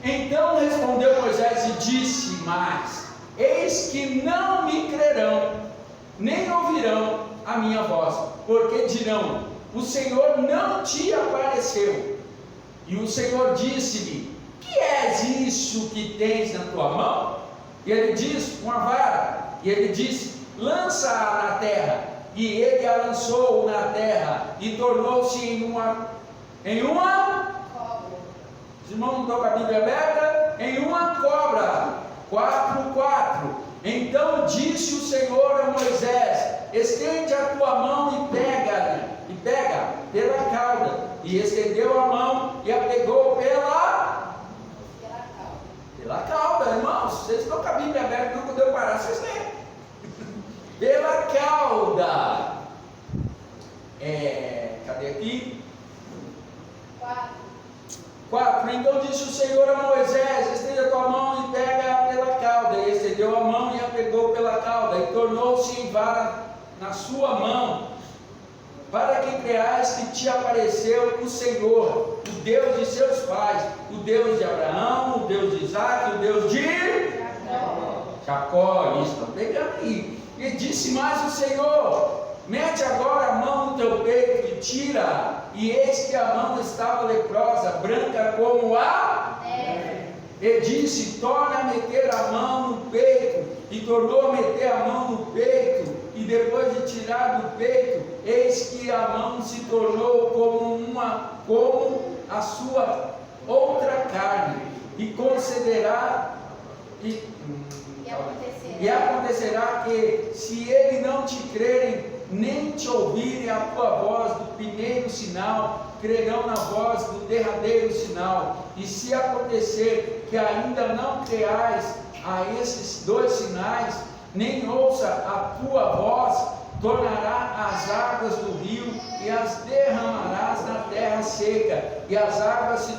Então respondeu Moisés e disse mais: eis que não me crerão, nem ouvirão a minha voz, porque dirão: o Senhor não te apareceu. E o Senhor disse-lhe: que és isso que tens na tua mão? E ele diz: uma vara. E ele disse: lança-a na terra. E ele a lançou na terra, e tornou-se em uma Cobra. os irmãos não estão com a Bíblia aberta? Em uma cobra. 4:4. Então disse o Senhor a Moisés: estende a tua mão e pega pela cauda. E estendeu a mão e a pegou pela cauda. Irmãos, vocês estão com a Bíblia aberta, não podeu parar, vocês leem. Pela cauda. Cadê aqui? 4. Então disse o Senhor a Moisés: estende a tua mão e pega pela cauda. E estendeu a mão e a pegou pela cauda, e tornou-se em vara na sua mão, para que creais que te apareceu o Senhor, o Deus de seus pais, o Deus de Abraão, o Deus de Isaque, o Deus de Jacó. Isso, estão pegando aí. E disse mais o Senhor: mete agora a mão no teu peito e tira. E eis que a mão estava leprosa, branca como a neve. E disse: torna a meter a mão no peito. E tornou a meter a mão no peito. E depois de tirar do peito, eis que a mão se tornou como a sua outra carne. E acontecerá que, se ele não te crerem, nem te ouvirem a tua voz do primeiro sinal, crerão na voz do derradeiro sinal. E se acontecer que ainda não creais a esses 2 sinais, nem ouça a tua voz, tornará as águas do rio e as derramarás na terra seca, e as águas se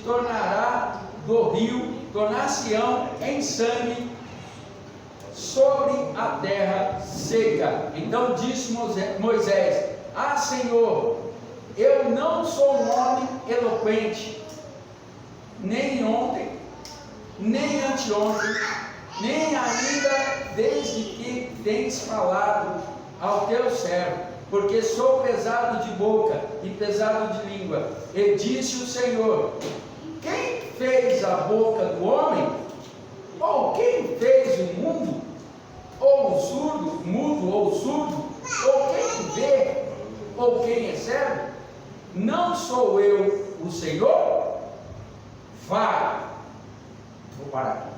tornará do rio, tornar-se-ão em sangue sobre a terra seca. Então disse Moisés: ah, Senhor, eu não sou um homem eloquente, nem ontem, nem anteontem, nem ainda desde que tens falado ao teu servo, porque sou pesado de boca e pesado de língua. E disse o Senhor: quem fez a boca do homem? Ou quem fez o mundo? Ou o surdo, mudo ou surdo? Ou quem vê? Ou quem é cego? Não sou eu o Senhor? Vai. Vou parar aqui.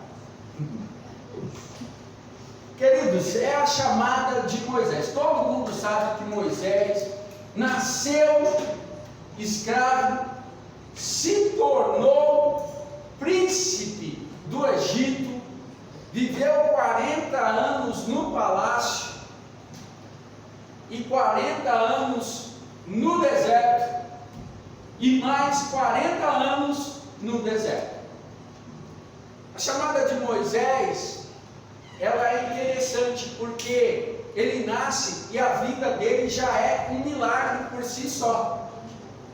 Queridos, é a chamada de Moisés. Todo mundo sabe que Moisés nasceu escravo, se tornou príncipe do Egito, viveu 40 anos no palácio e 40 anos no deserto e mais 40 anos no deserto. A chamada de Moisés, ela é interessante porque ele nasce e a vida dele já é um milagre por si só.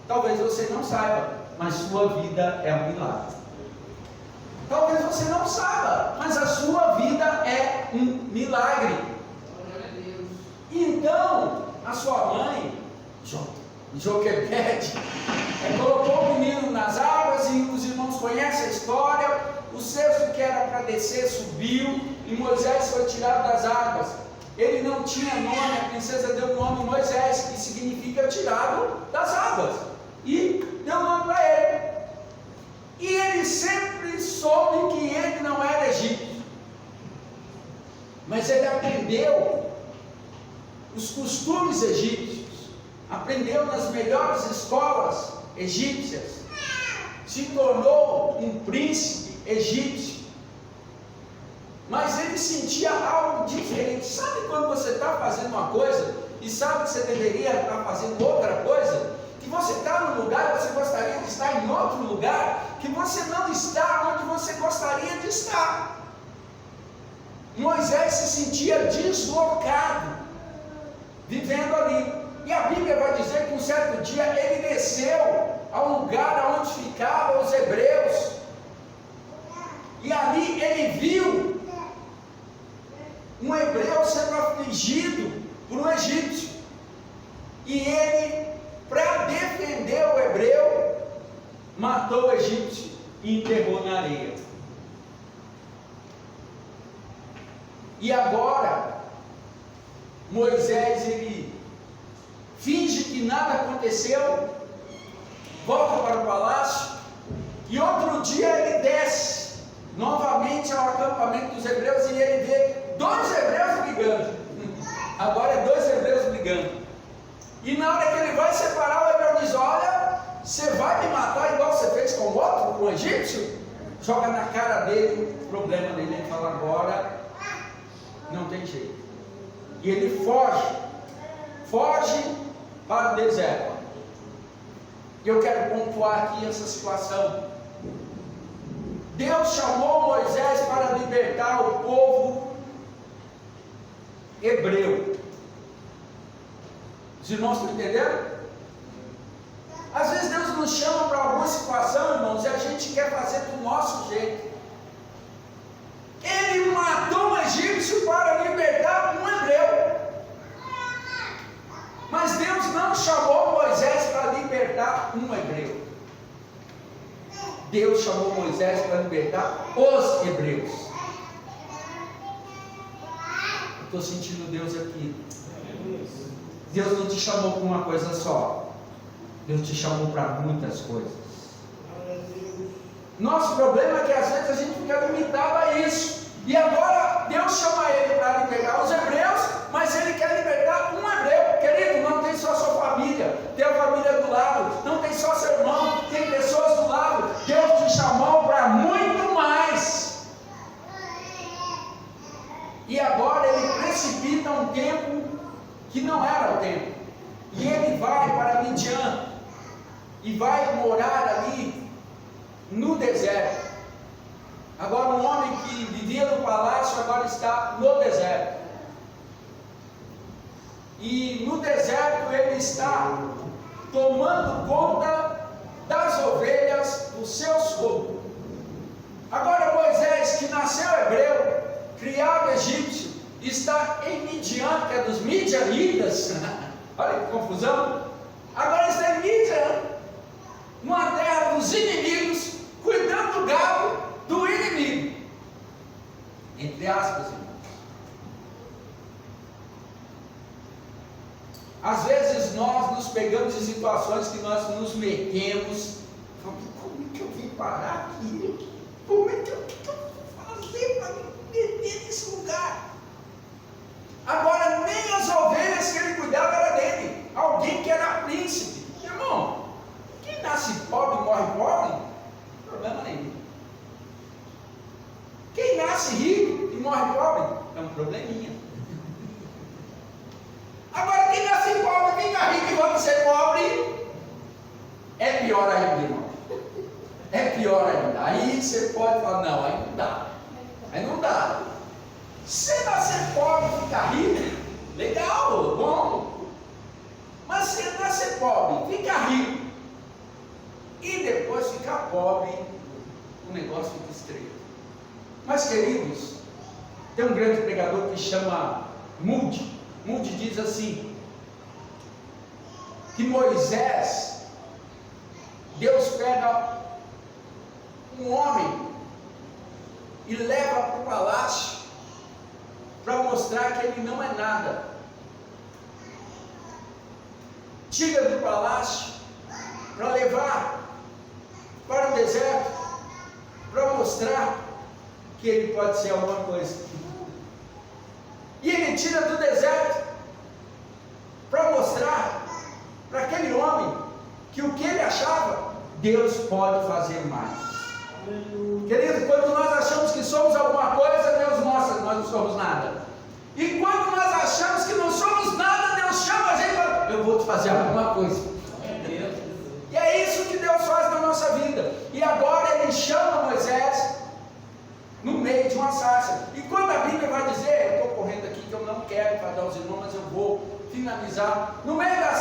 Talvez você não saiba, mas sua vida é um milagre. Talvez você não saiba, mas a sua vida é um milagre. Então, a sua mãe, Joquebede, colocou o menino nas águas, e os irmãos conhecem a história. O cesto que era para descer subiu, e Moisés foi tirado das águas. Ele não tinha nome, a princesa deu o nome Moisés, que significa tirado das águas, e deu o nome para ele. E ele sempre soube que ele não era egípcio, mas ele aprendeu os costumes egípcios, aprendeu nas melhores escolas egípcias, se tornou um príncipe egípcio, mas ele sentia algo diferente. Sabe quando você está fazendo uma coisa e sabe que você deveria estar fazendo outra coisa? Que você está num lugar e você gostaria de estar em outro lugar, que você não está onde você gostaria de estar. Moisés se sentia deslocado, vivendo ali. E a Bíblia vai dizer que um certo dia ele desceu ao lugar onde ficavam os hebreus, ele viu um hebreu sendo afligido por um egípcio, e ele, para defender o hebreu, matou o egípcio e enterrou na areia. E agora Moisés, ele finge que nada aconteceu, volta para o palácio, e outro dia ele desce novamente ao acampamento dos hebreus, e ele vê 2 hebreus brigando. Agora é 2 hebreus brigando. E na hora que ele vai separar, o hebreu diz: olha, você vai me matar igual você fez com o outro, com o egípcio? Joga na cara dele o problema dele. Ele fala: agora não tem jeito. E ele foge para o deserto. E eu quero pontuar aqui essa situação. Deus chamou Moisés para libertar o povo hebreu. Os irmãos estão entendendo? Às vezes Deus nos chama para alguma situação, irmãos, e a gente quer fazer do nosso jeito. Ele matou um egípcio para libertar um hebreu. Mas Deus não chamou Moisés para libertar um hebreu. Deus chamou Moisés para libertar os hebreus. Estou sentindo Deus aqui. Deus não te chamou para uma coisa só. Deus te chamou para muitas coisas. Nosso problema é que às vezes a gente fica limitado a isso. E agora Deus chama ele para libertar os hebreus, mas ele quer libertar um hebreu. Querido, não tem só sua família, tem a família do lado, não tem só seu irmão, tem pessoas do lado. Deus te chamou para muito mais. E agora ele precipita um tempo que não era o tempo. E ele vai para Midian e vai morar ali no deserto. Agora um homem que vivia no palácio agora está no deserto. E no deserto ele está tomando conta das ovelhas do seu sogro. Agora Moisés, que nasceu hebreu, criado egípcio, está em Midian, que é dos midianitas. Olha que confusão. Agora está em Midian, numa terra dos inimigos, cuidando do gado do inimigo. Entre aspas, irmãos. Às vezes nós nos pegamos em situações que nós nos metemos. Como é que eu vim parar aqui? Como é que eu vou fazer para me meter nesse lugar? Agora nem as ovelhas que ele cuidava era dele. Alguém que era príncipe. Irmão, quem nasce pobre e morre pobre, problema nenhum. Quem nasce rico e morre pobre, é um probleminha. Agora quem nasce pobre, fica rico e volta a ser pobre, é pior ainda, irmão. É pior ainda. Aí você pode falar: não, aí não dá. Aí não dá. Se nascer pobre e ficar rico, legal, bom. Mas se nascer pobre, ficar rico e depois ficar pobre, o negócio fica estreito. Mas, queridos, tem um grande pregador que chama Moody. Moody diz assim, que Moisés, Deus pega um homem e leva para o palácio para mostrar que ele não é nada. Tira do palácio para levar para o deserto, para mostrar que ele pode ser alguma coisa. E ele tira do deserto para mostrar para aquele homem que o que ele achava, Deus pode fazer mais. Querido, quando nós achamos que somos alguma coisa, Deus mostra que nós não somos nada. E quando nós achamos que não somos nada, Deus chama a gente e fala: eu vou te fazer alguma coisa. E é isso que Deus faz na nossa vida. E agora ele chama Moisés no meio de uma sarça. E quando a Bíblia vai dizer, eu estou correndo aqui que eu não quero enfadar os irmãos, mas eu vou finalizar. No meio da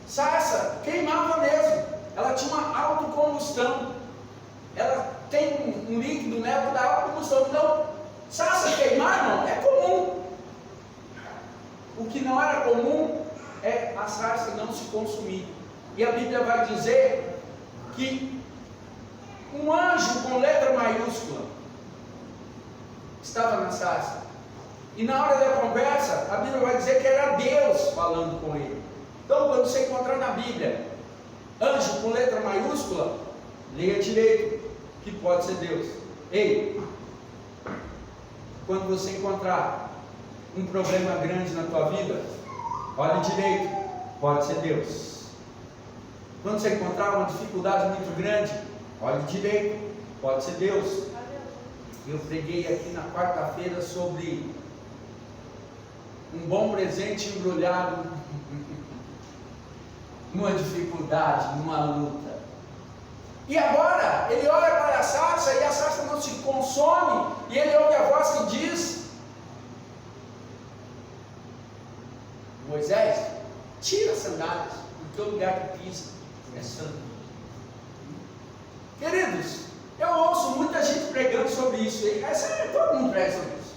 sarça queimava mesmo. Ela tinha uma autocombustão. Ela tem um líquido, né, da autocombustão. Então, sarça queimar, não, é comum. O que não era comum é a sarça não se consumir. E a Bíblia vai dizer que um anjo com letra maiúscula estava na sarça. E na hora da conversa, a Bíblia vai dizer que era Deus falando com ele. Então, quando você encontrar na Bíblia anjo com letra maiúscula, leia direito, que pode ser Deus. Ei, quando você encontrar um problema grande na tua vida, olhe direito, pode ser Deus. Quando você encontrar uma dificuldade muito grande, olhe direito, pode ser Deus. Eu preguei aqui na quarta-feira sobre um bom presente embrulhado numa dificuldade, numa luta. E agora, ele olha para a sarça e a sarça não se consome, e ele ouve a voz que diz: Moisés, tira as sandálias, porque o lugar que pisa é santo. Queridos, eu ouço muita gente pregando sobre isso, todo mundo prega sobre isso.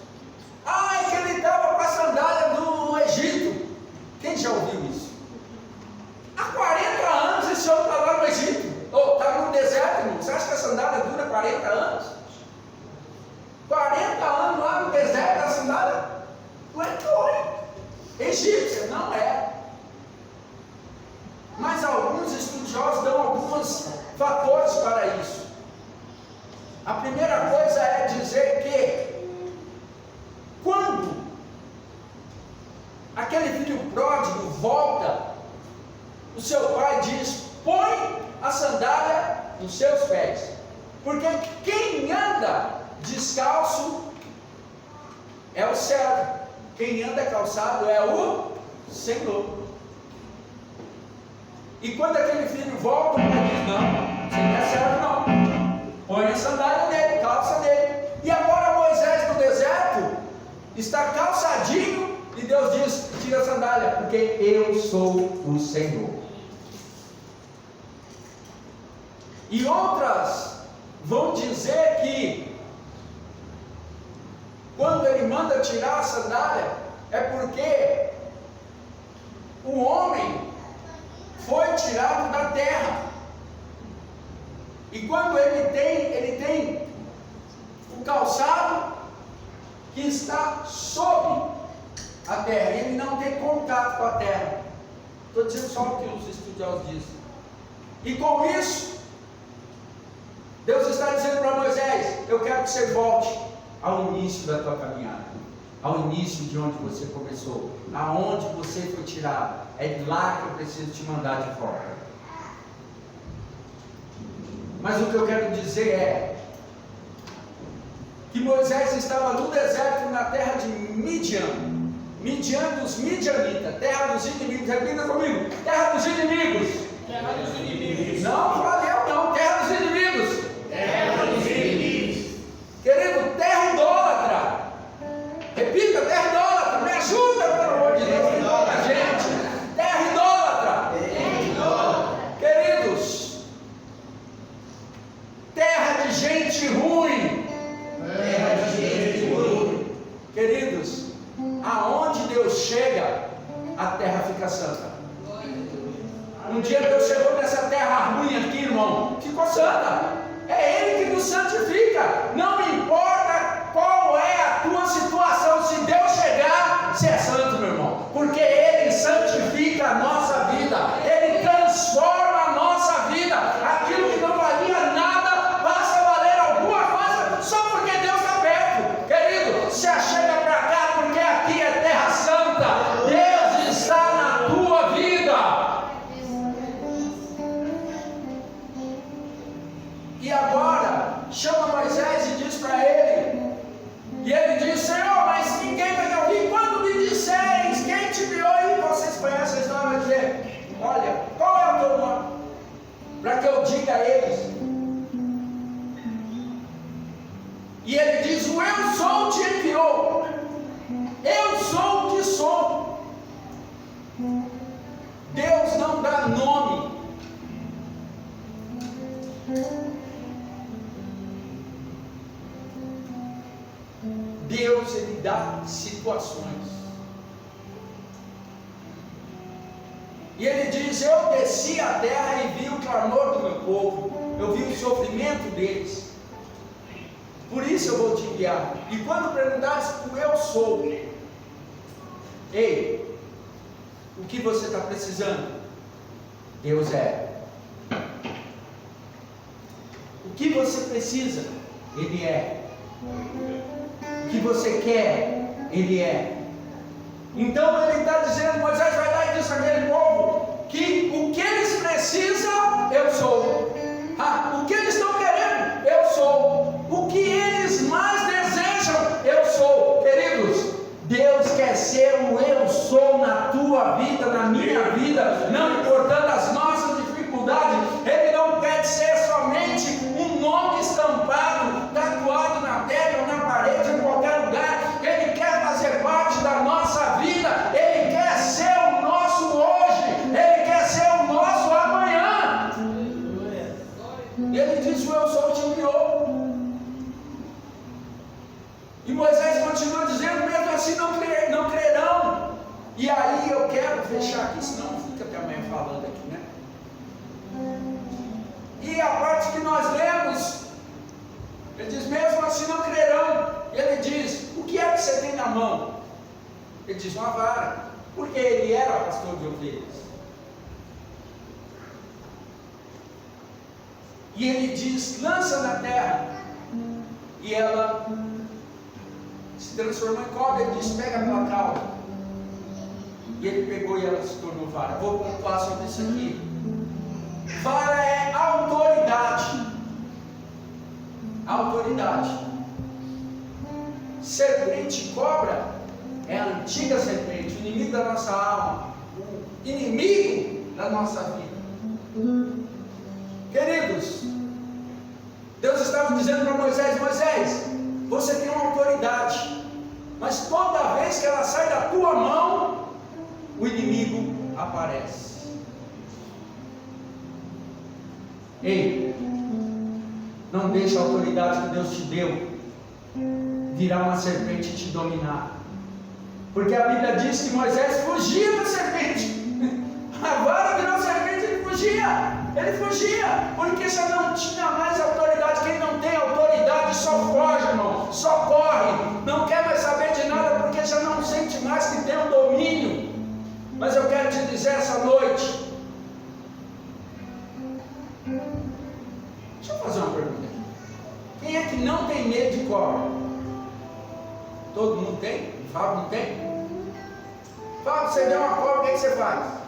Que ele estava com a sandália do Egito. Quem já ouviu isso? Há 40 anos esse homem está lá no Egito, ou está no deserto, irmão. Você acha que a sandália dura 40 anos? 40 anos lá no deserto, a sandália não é egípcia, não é. Mas alguns estudiosos dão alguns fatores para isso. A primeira coisa é dizer que quando aquele filho pródigo volta, o seu pai diz: põe a sandália nos seus pés, porque quem anda descalço é o servo, quem anda calçado é o Senhor. E quando aquele filho volta, o pai diz: não, você não é servo não, põe a sandália nele, calça nele. E agora Moisés no deserto está calçadinho, e Deus diz: tira a sandália, porque eu sou o Senhor. E outras vão dizer que quando ele manda tirar a sandália, é porque o homem foi tirado da terra. E quando ele tem o calçado que está sob a terra, ele não tem contato com a terra. Estou dizendo só o que os estudiosos dizem. E com isso, Deus está dizendo para Moisés: eu quero que você volte ao início da tua caminhada, ao início de onde você começou, aonde você foi tirado. É lá que eu preciso te mandar de volta. Mas o que eu quero dizer é que Moisés estava no deserto, na terra de Midian dos Midianitas, terra dos inimigos. Repita comigo: terra dos inimigos. Terra dos inimigos. Não valeu não, terra dos inimigos. Terra dos inimigos. Querido, terra idólatra. Repita: terra idólatra. Me ajuda, pelo amor de Deus. Gente, terra idólatra. Terra idólatra. Queridos, terra de gente ruim. Terra de gente ruim. Queridos, aonde Deus chega, a terra fica santa. Um dia Deus chegou nessa terra ruim aqui, irmão, ficou santa. É Ele que nos santifica. Não importa qual é a tua situação, se Deus chegar, você é santo, meu irmão, porque Ele santifica a nossa vida, Ele transforma a nossa vida. Aquilo que não valia nada passa a valer alguma coisa só porque Deus está perto. Querido, se chega para cá, porque aqui é terra santa. Deus está na tua vida. E agora chama Moisés e diz para ele, e ele diz: Senhor, mas ninguém vai me ouvir. Quando me disseres quem te enviou, e vocês conhecem a história, vai dizer: olha, qual é o teu nome? Para que eu diga a eles. E ele diz: o eu sou te enviou. Eu sou o que sou. Deus não dá nome. Deus, Ele dá situações. E Ele diz: eu desci à terra e vi o clamor do meu povo, eu vi o sofrimento deles, por isso eu vou te enviar. E quando perguntares o eu sou, ei, o que você está precisando? Deus é. O que você precisa? Ele é. O que você quer? Ele é. Então Ele está dizendo: Moisés vai lá e diz àquele povo que o que eles precisam, eu sou. O que eles estão querendo, eu sou. O que eles mais desejam, eu sou. Queridos, Deus quer ser o eu sou na tua vida, na minha vida, não importando as nossas dificuldades. Ele não quer ser somente um nome estampado, tatuado na terra ou na parede, em qualquer lugar. Ele quer fazer parte da nossa vida. Ele quer ser o nosso hoje. Ele quer ser o nosso amanhã. Ele diz: o eu sou te enviou. E Moisés continua dizendo: mesmo assim não crerão. E aí eu quero fechar aqui, senão fica até amanhã falando aqui, né? E a parte que nós lemos, ele diz: mesmo assim não crerão. E ele diz: o que é que você tem na mão? Ele diz: uma vara, porque ele era pastor de ovelhas. E ele diz: lança na terra. E ela se transformou em cobra. Ele diz: pega pela cauda. E ele pegou e ela se tornou vara. Vou pontuar sobre isso aqui. Vara é autoridade. Autoridade. Serpente, cobra é a antiga serpente, o inimigo da nossa alma, o inimigo da nossa vida. Queridos, Deus estava dizendo para Moisés: Moisés, você tem uma autoridade, mas toda vez que ela sai da tua mão, o inimigo aparece. Ei, não deixe a autoridade que Deus te deu virar uma serpente e te dominar, porque a Bíblia diz que Moisés fugia da serpente. A vara virou serpente, ele fugia, porque já não tinha mais autoridade. Quem não tem autoridade só foge, irmão, só corre, não quer mais saber de nada, porque já não sente mais que tem o domínio. Mas eu quero te dizer essa noite, deixa eu fazer uma pergunta aqui. Quem é que não tem medo de cobra? Todo mundo tem? Fábio não tem? Fábio, você vê uma cobra, o que você faz?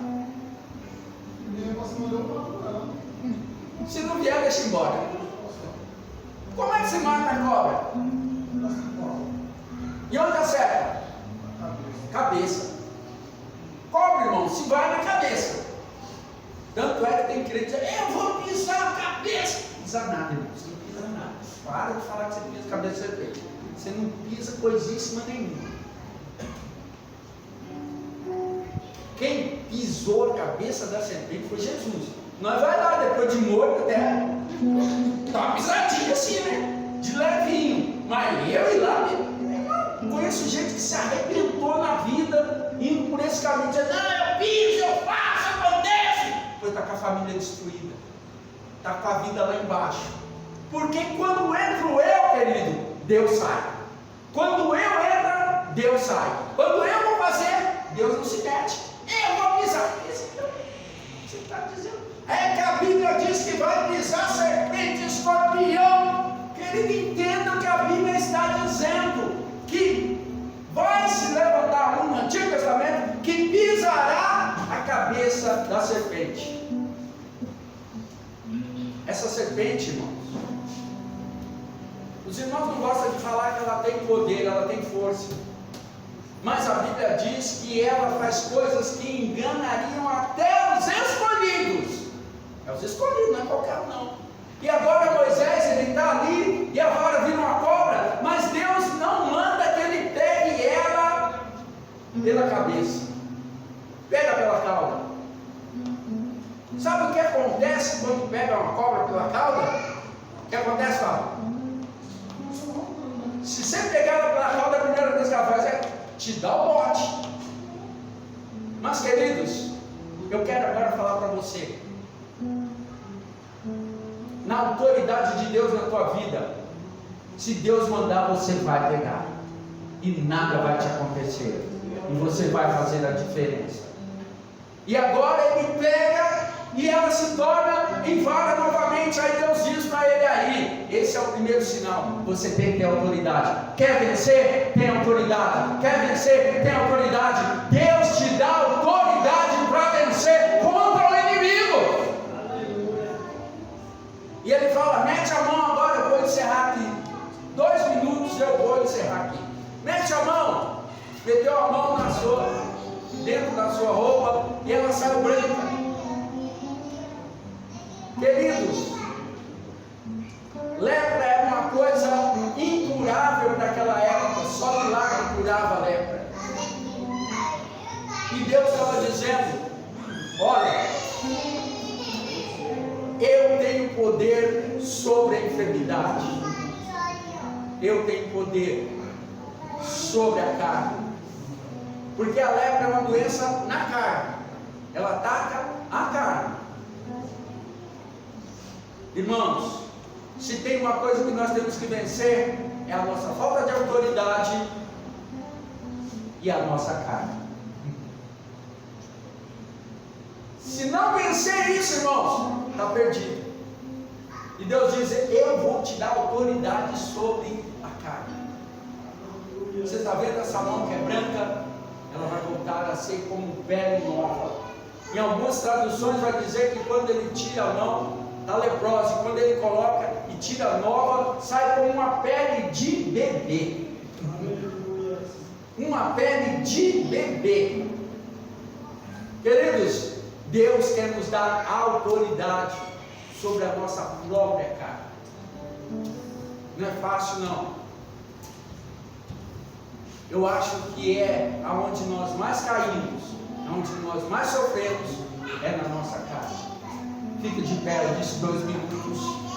Se não vier, deixa embora. Como é que você mata a cobra? E onde acerta? Cabeça. Cobra, irmão, se vai na cabeça. Tanto é que tem crente que diz: eu vou pisar a cabeça. Não pisa nada, irmão, você não pisa nada. Para de falar que você pisa a cabeça de serpente. Você não pisa coisíssima nenhuma. Quem pisou a cabeça da serpente foi Jesus. Nós vai lá, depois de morto até dá uma pisadinha assim, né? De levinho. Mas eu ir lá, conheço gente que se arrebentou na vida, indo por esse caminho, dizendo: não, eu piso, eu faço, acontece. Depois está com a família destruída, está com a vida lá embaixo. Porque quando entra o eu, querido, Deus sai. Quando eu entra, Deus sai. Quando eu vou fazer, Deus não se mete. Eu vou pisar. Você está dizendo? É que a Bíblia diz que vai pisar serpente e escorpião. Querido, entenda o que a Bíblia está dizendo: que vai se levantar um no Antigo Testamento que pisará a cabeça da serpente. Essa serpente, irmãos, os irmãos não gostam de falar que ela tem poder, ela tem força, mas a Bíblia diz que ela faz coisas que enganariam até os escolhidos. É os escolhidos, não é qualquer um não. E agora Moisés, ele está ali, e a vara vira uma cobra, mas Deus não manda que ele pegue ela pela cabeça, pega pela cauda. Sabe o que acontece quando pega uma cobra pela cauda? O que acontece, Fábio? Se você pegar ela pela cauda, que ela faz é te dar o bote. Mas, queridos, eu quero agora falar para você, na autoridade de Deus na tua vida, se Deus mandar, você vai pegar, e nada vai te acontecer, e você vai fazer a diferença. E agora ele pega, e ela se torna em vara novamente. Aí Deus diz para ele aí, esse é o primeiro sinal, você tem que ter autoridade. Quer vencer? Tem autoridade. Quer vencer? Tem autoridade. Deus te dá autoridade para vencer contra o inimigo. E ele fala, mete a mão agora, eu vou encerrar aqui. 2 minutos eu vou encerrar aqui. Mete a mão. Meteu a mão dentro da sua roupa e ela saiu branca. Queridos, lepra era uma coisa incurável naquela época, só milagre curava a lepra. E Deus estava dizendo, olha, eu tenho poder sobre a enfermidade, eu tenho poder sobre a carne, porque a lepra é uma doença na carne, ela ataca a carne. Irmãos, se tem uma coisa que nós temos que vencer, é a nossa falta de autoridade e a nossa carne. Se não vencer isso, irmãos, está perdido. E Deus diz, eu vou te dar autoridade sobre a carne. Você está vendo essa mão que é branca? Ela vai voltar a ser como pele nova. Em algumas traduções vai dizer que quando ele tira a mão da leprose, quando ele coloca e tira a nova, sai como uma pele de bebê. Uma pele de bebê. Queridos, Deus quer nos dar autoridade sobre a nossa própria carne. Não é fácil não. Eu acho que é aonde nós mais caímos, aonde nós mais sofremos, é na nossa carne. Fica de pé, eu disse 2 minutos.